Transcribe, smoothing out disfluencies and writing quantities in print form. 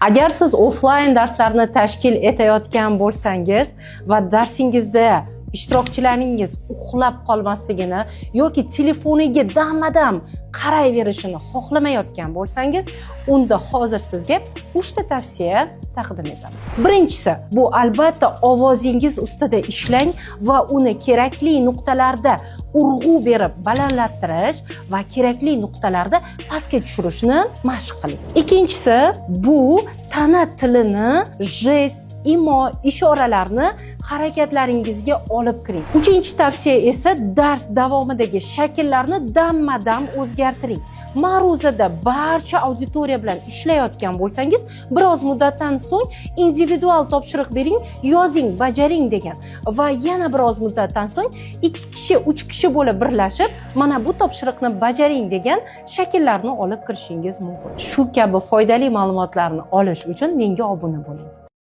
Agar siz offline darslarni tashkil etayotgan bo'lsangiz va darsingizda ishtirokchilaringiz uxlab qolmasligini yoki telefoniga dam-badam qarayverishini xohlamayotgan bo'lsangiz, unda hozir sizga 3 ta tavsiya taqdim etaman. Birinchisi, bu albatta ovozingiz ustida ishlang va uni kerakli nuqtalarda urg'u berib balandlattirish va kerakli nuqtalarda pastga tushirishni mashq qiling. Ikkinchisi, bu tana tilini, jest, imo, ishoralarni harakatlaringizga olib kiring. Uchinchi tavsiya esa dars davomidagi shakllarni dam-badam o'zgartiring. Ma'ruzada barcha auditoriya bilan ishlayotgan bo'lsangiz, biroz muddatdan so'ng individual topshiriq bering, yozing, bajaring degan va yana biroz muddatdan so'ng 2 kishi, 3 kishi bo'lib birlashib, mana bu topshiriqni bajaring degan shakllarni olib kirishingiz mumkin. Shu kabi foydali ma'lumotlarni olish uchun menga obuna bo'ling.